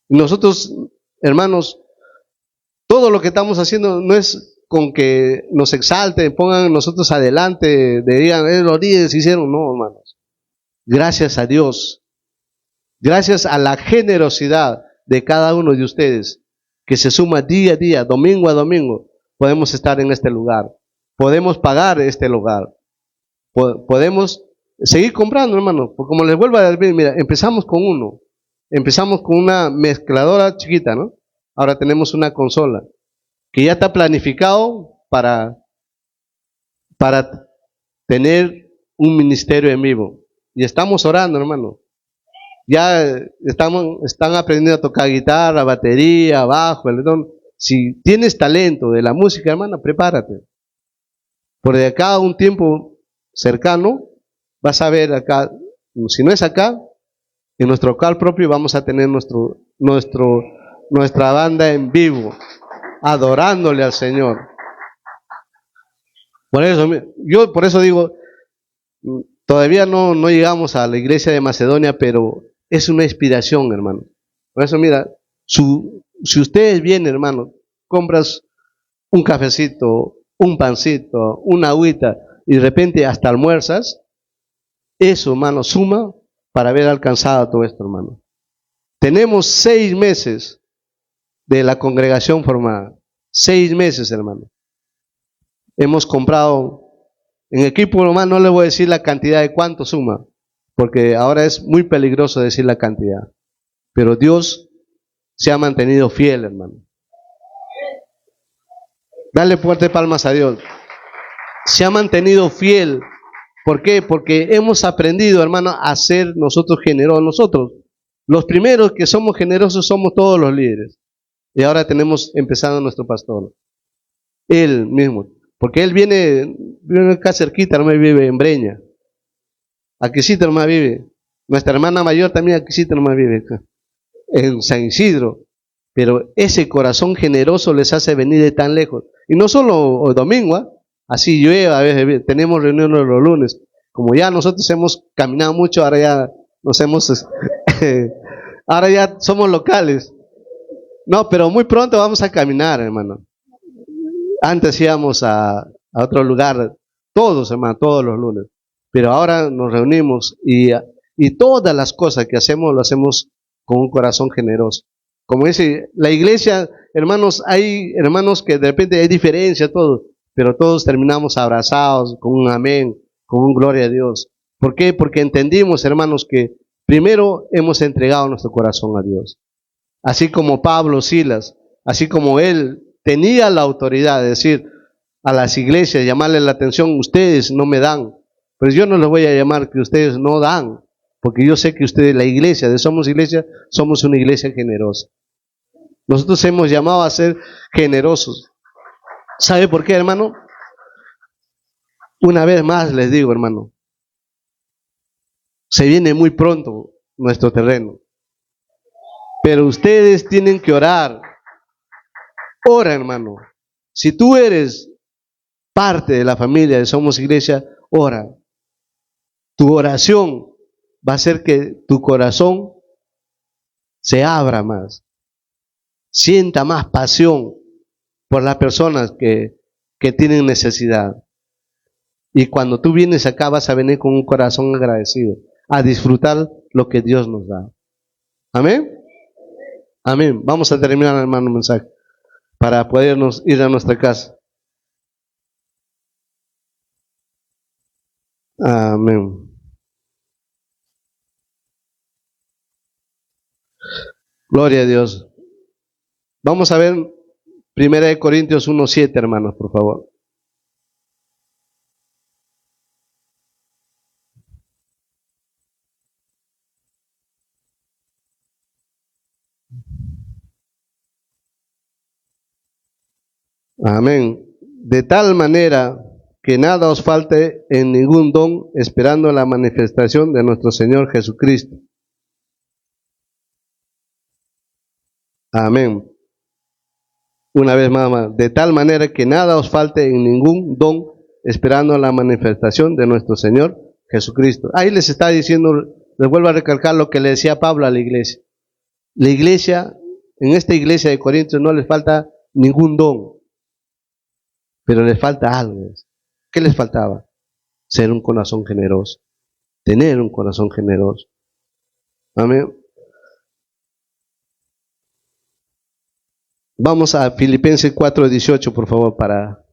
Y nosotros, hermanos, todo lo que estamos haciendo no es con que nos exalten, pongan nosotros adelante, digan, los líderes hicieron, no, hermanos. Gracias a Dios, gracias a la generosidad de cada uno de ustedes, que se suma día a día, domingo a domingo, podemos estar en este lugar, podemos pagar este lugar, podemos seguir comprando, hermano, porque como les vuelvo a decir, mira, empezamos con una mezcladora chiquita, ¿no? Ahora tenemos una consola, que ya está planificado para tener un ministerio en vivo. Y estamos orando, hermano. Ya están aprendiendo a tocar guitarra, batería, bajo, si tienes talento de la música, hermano, prepárate. Por de acá a un tiempo cercano, vas a ver acá, si no es acá, en nuestro local propio vamos a tener nuestra banda en vivo, adorándole al Señor. Por eso digo, todavía no llegamos a la iglesia de Macedonia, pero es una inspiración, hermano. Por eso, mira, si ustedes vienen, hermano, compras un cafecito, un pancito, una agüita, y de repente hasta almuerzas, eso, hermano, suma para haber alcanzado todo esto, hermano. Tenemos 6 meses de la congregación formada. 6 meses, hermano. Hemos comprado en equipo, hermano, no les voy a decir la cantidad de cuánto suma, porque ahora es muy peligroso decir la cantidad. Pero Dios se ha mantenido fiel, hermano. Dale fuerte palmas a Dios. Se ha mantenido fiel. ¿Por qué? Porque hemos aprendido, hermano, a ser nosotros generosos. Nosotros, los primeros que somos generosos somos todos los líderes. Y ahora tenemos empezando nuestro pastor. Él mismo. Porque él viene acá cerquita, hermano, vive en Breña. Aquí sí, hermano, vive. Nuestra hermana mayor también aquí sí, hermano, vive acá, en San Isidro. Pero ese corazón generoso les hace venir de tan lejos. Y no solo el domingo, ¿eh? Así llueve, a veces tenemos reuniones los lunes. Como ya nosotros hemos caminado mucho, ahora ya ahora ya somos locales. No, pero muy pronto vamos a caminar, hermano. Antes íbamos a otro lugar, todos, hermano, todos los lunes. Pero ahora nos reunimos y todas las cosas que hacemos, lo hacemos con un corazón generoso. Como dice la iglesia, hermanos, hay hermanos que de repente hay diferencia, todo, pero todos terminamos abrazados con un amén, con un gloria a Dios. ¿Por qué? Porque entendimos, hermanos, que primero hemos entregado nuestro corazón a Dios. Así como Pablo, Silas, así como él tenía la autoridad de decir a las iglesias, llamarle la atención, ustedes no me dan, pues yo no les voy a llamar que ustedes no dan, porque yo sé que ustedes, la iglesia, de Somos Iglesia, somos una iglesia generosa. Nosotros hemos llamado a ser generosos. ¿Sabe por qué, hermano? Una vez más les digo, hermano, se viene muy pronto nuestro terreno, pero ustedes tienen que orar. Ora, hermano. Si tú eres parte de la familia de Somos Iglesia, ora. Tu oración va a hacer que tu corazón se abra más, sienta más pasión por las personas que tienen necesidad. Y cuando tú vienes acá vas a venir con un corazón agradecido, a disfrutar lo que Dios nos da. Amén. Amén. Vamos a terminar, hermano, el mensaje para podernos ir a nuestra casa. Amén. Gloria a Dios. Vamos a ver 1 Corintios 1:7, hermanos, por favor. Amén. De tal manera que nada os falte en ningún don, esperando la manifestación de nuestro Señor Jesucristo. Amén. Una vez más, de tal manera que nada os falte en ningún don, esperando la manifestación de nuestro Señor Jesucristo. Ahí les está diciendo, les vuelvo a recalcar lo que le decía Pablo a la iglesia. La iglesia, en esta iglesia de Corintios no les falta ningún don, pero les falta algo. ¿Qué les faltaba? Ser un corazón generoso, tener un corazón generoso. Amén. Vamos a Filipenses 4:18, por favor, para...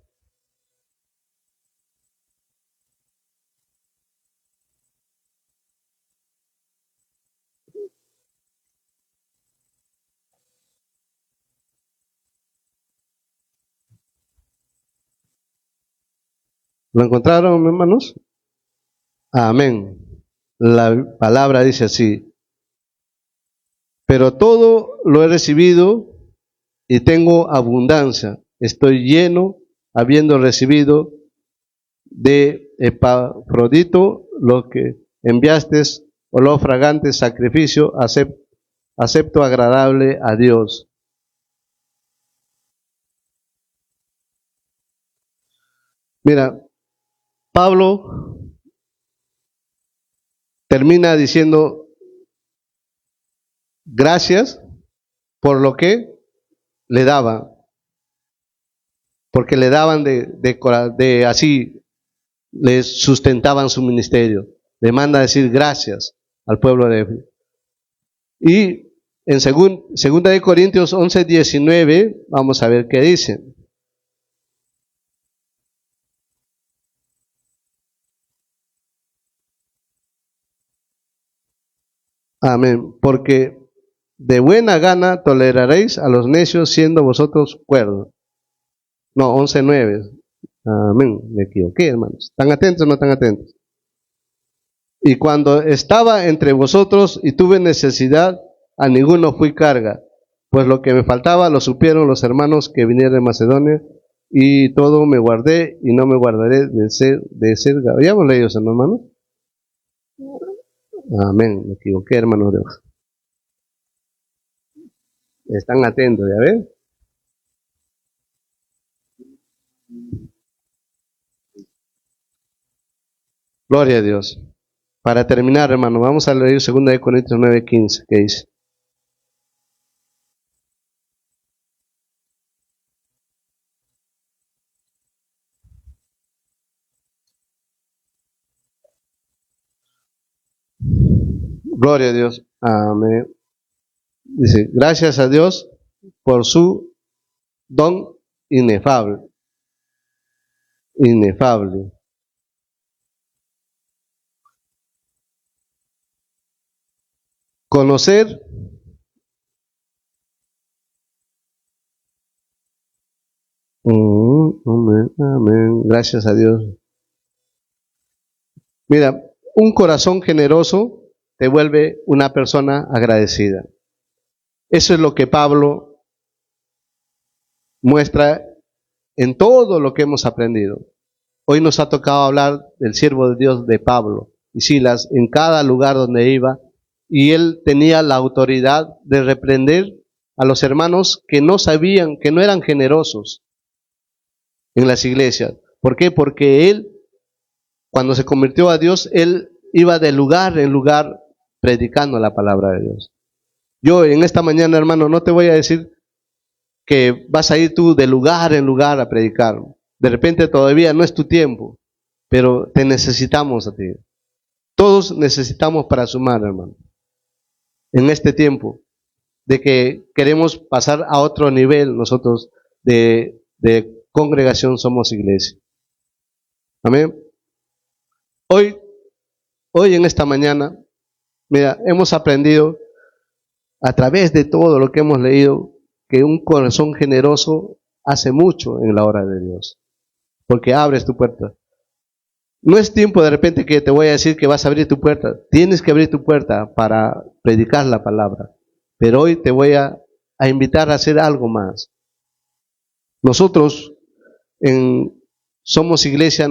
¿Lo encontraron, hermanos? Amén. La palabra dice así: pero todo lo he recibido y tengo abundancia. Estoy lleno, habiendo recibido de Epafrodito lo que enviaste, olor fragante, sacrificio, acepto agradable a Dios. Mira, Pablo termina diciendo gracias por lo que le daban, porque le daban de así, les sustentaban su ministerio. Le manda a decir gracias al pueblo de Éfeso. Y en segunda de Corintios 11:19, vamos a ver qué dice. Amén. Porque de buena gana toleraréis a los necios siendo vosotros cuerdos. No, 11:9. Amén. Me equivoqué, hermanos. ¿Están atentos o no están atentos? Y cuando estaba entre vosotros y tuve necesidad, a ninguno fui carga, pues lo que me faltaba lo supieron los hermanos que vinieron de Macedonia, y todo me guardé y no me guardaré de ser. ¿Ya hemos leído eso, hermanos? Amén, me equivoqué, hermanos. Están atentos, ¿ya ven? Gloria a Dios. Para terminar, hermano, vamos a leer 2 Corintios 9:15, que dice: gloria a Dios. Amén. Dice, gracias a Dios por su don inefable. Inefable. Conocer amén, amén, gracias a Dios. Mira, un corazón generoso te vuelve una persona agradecida. Eso es lo que Pablo muestra en todo lo que hemos aprendido. Hoy nos ha tocado hablar del siervo de Dios de Pablo y Silas en cada lugar donde iba, y él tenía la autoridad de reprender a los hermanos que no sabían, que no eran generosos en las iglesias. ¿Por qué? Porque él, cuando se convirtió a Dios, él iba de lugar en lugar predicando la palabra de Dios. Yo en esta mañana, hermano, no te voy a decir que vas a ir tú de lugar en lugar a predicar. De repente todavía no es tu tiempo, pero te necesitamos a ti. Todos necesitamos para sumar, hermano, en este tiempo, de que queremos pasar a otro nivel nosotros de congregación Somos Iglesia. Amén. Hoy en esta mañana, mira, hemos aprendido a través de todo lo que hemos leído que un corazón generoso hace mucho en la obra de Dios, porque abres tu puerta. No es tiempo de repente que te voy a decir que vas a abrir tu puerta. Tienes que abrir tu puerta para predicar la palabra. Pero hoy te voy a invitar a hacer algo más. Nosotros en Somos Iglesia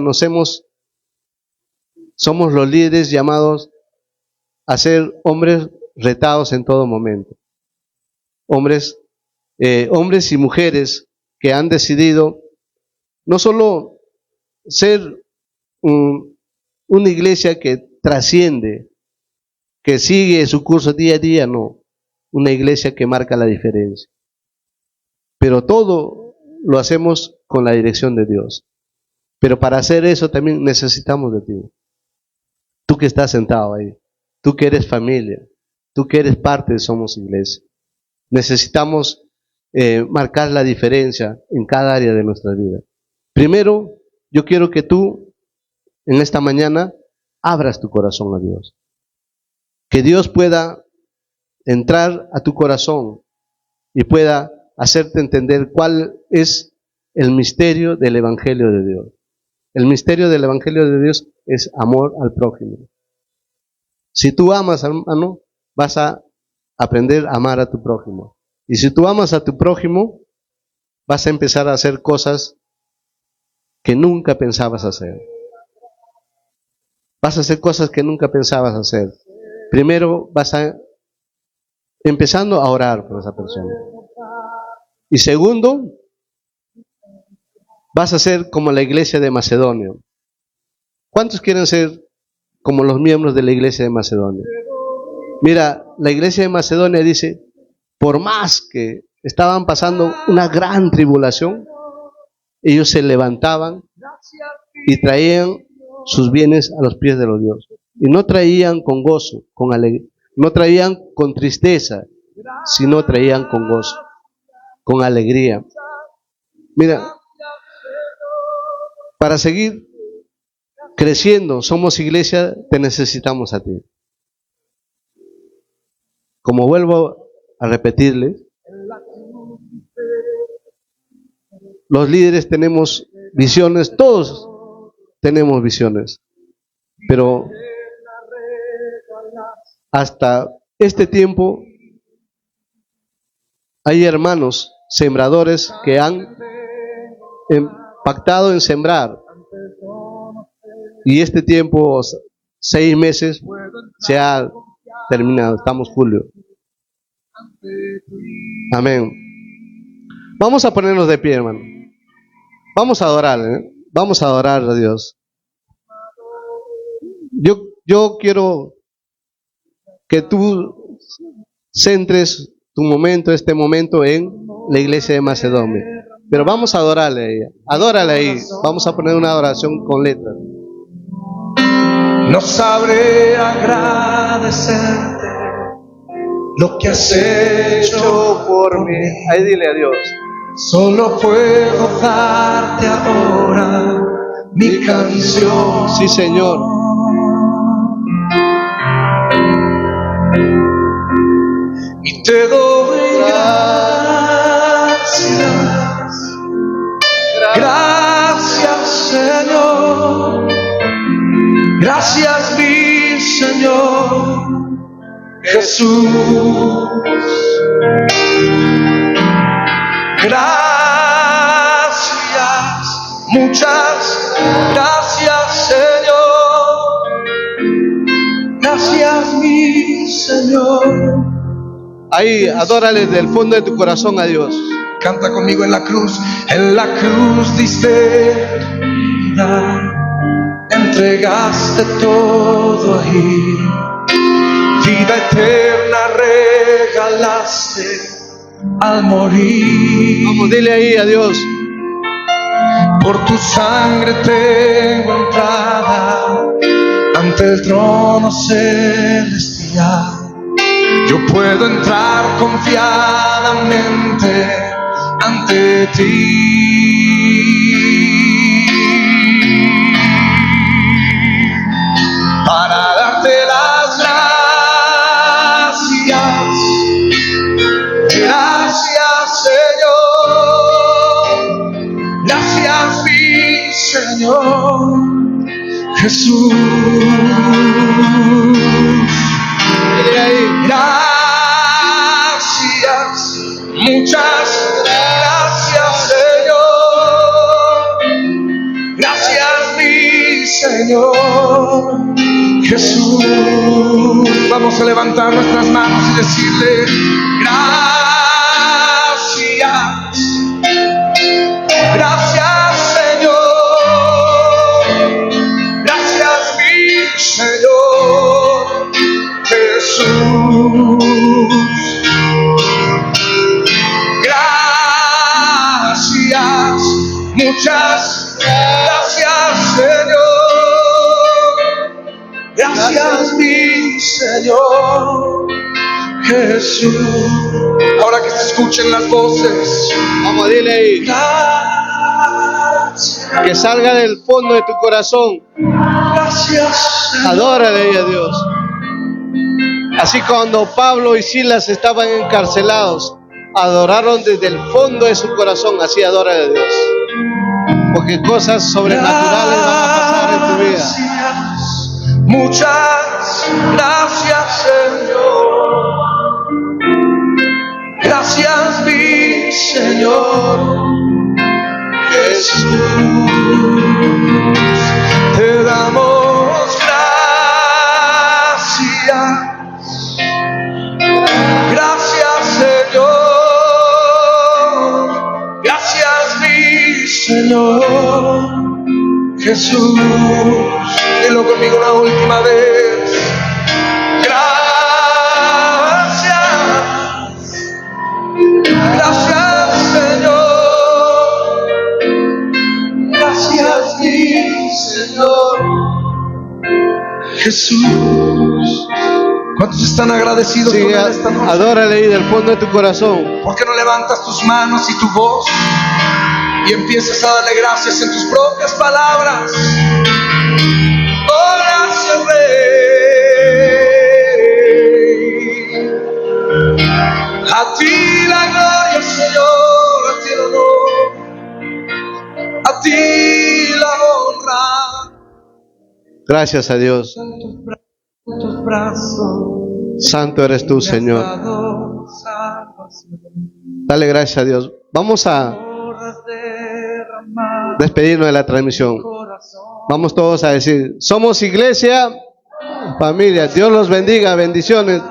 somos los líderes llamados a ser hombres retados en todo momento. Hombres y mujeres que han decidido no solo ser una iglesia que trasciende, que sigue su curso día a día, no. Una iglesia que marca la diferencia. Pero todo lo hacemos con la dirección de Dios. Pero para hacer eso también necesitamos de ti. Tú que estás sentado ahí, tú que eres familia, tú que eres parte de Somos Iglesia. Necesitamos marcar la diferencia en cada área de nuestra vida. Primero, yo quiero que tú en esta mañana abras tu corazón a Dios. Que Dios pueda entrar a tu corazón y pueda hacerte entender cuál es el misterio del Evangelio de Dios. El misterio del Evangelio de Dios es amor al prójimo. Si tú amas, hermano, vas a aprender a amar a tu prójimo. Y si tú amas a tu prójimo, vas a empezar a hacer cosas que nunca pensabas hacer. Vas a hacer cosas que nunca pensabas hacer. Primero vas a empezando a orar por esa persona. Y segundo, vas a ser como la iglesia de Macedonia. ¿Cuántos quieren ser como los miembros de la iglesia de Macedonia? Mira, la iglesia de Macedonia dice, por más que estaban pasando una gran tribulación, ellos se levantaban y traían sus bienes a los pies de los dioses. Y no traían con gozo, con alegría, no traían con tristeza, sino traían con gozo, con alegría. Mira, para seguir creciendo, Somos Iglesia, te necesitamos a ti. Como vuelvo a repetirles, los líderes tenemos visiones, todos tenemos visiones, pero hasta este tiempo hay hermanos sembradores que han pactado en sembrar, y este tiempo, 6 meses, se ha terminado, estamos julio. Amén. Vamos a ponernos de pie, hermano. Vamos a adorar, vamos a adorar a Dios. Yo quiero que tú centres tu momento, este momento, en la iglesia de Macedonia. Pero vamos a adorarle a ella. Adórale ahí. Vamos a poner una adoración con letras. No sabré agradecerte lo que has hecho por mí. Ahí dile a Dios. Solo puedo darte ahora mi canción. Sí, Señor. Y te doy gracias. Gracias, Señor. Gracias, mi Señor Jesús. Gracias, muchas gracias, Señor. Gracias, mi Señor. Ahí, adórale desde el fondo de tu corazón a Dios. Canta conmigo. En la cruz diste vida, entregaste todo ahí, vida eterna regalaste al morir. Vamos, dile ahí a Dios. Por tu sangre tengo entrada ante el trono celestial. Yo puedo entrar confiadamente ante ti. Para darte las gracias. Gracias, Señor. Gracias, mi Señor Jesús. Gracias, muchas gracias, Señor. Gracias, mi Señor Jesús. Vamos a levantar nuestras manos y decirle gracias. Gracias, Señor. Gracias, mi Jesús. Gracias, muchas gracias, Señor. Gracias, mi Señor Jesús. Ahora que se escuchen las voces, Vamos a dile ahí, gracias, que salga del fondo de tu corazón. gracias, Señor. Adórale a Dios. Así cuando Pablo y Silas estaban encarcelados, adoraron desde el fondo de su corazón. Así adórale a Dios, porque cosas sobrenaturales van a pasar en tu vida. Gracias, muchas gracias, Señor. Gracias, mi Señor Jesús. Te damos gracias. Gracias, Señor. Gracias, mi Señor Jesús. Dilo conmigo una última vez. Gracias. Gracias, Señor. Gracias, mi Señor Jesús. ¿Cuántos están agradecidos Sí, con Él esta noche? adórale ahí del fondo de tu corazón. ¿Por qué no levantas tus manos y tu voz y empiezas a darle gracias en tus propias palabras? Oh, gracias, Rey. A ti la gloria, Señor, a ti el honor, a ti la honra. Gracias a Dios. Tus brazos, Santo eres tú, Señor. Dale gracias a Dios. Vamos a despedirnos de la transmisión. Vamos todos a decir: somos iglesia, familia. Dios los bendiga. Bendiciones.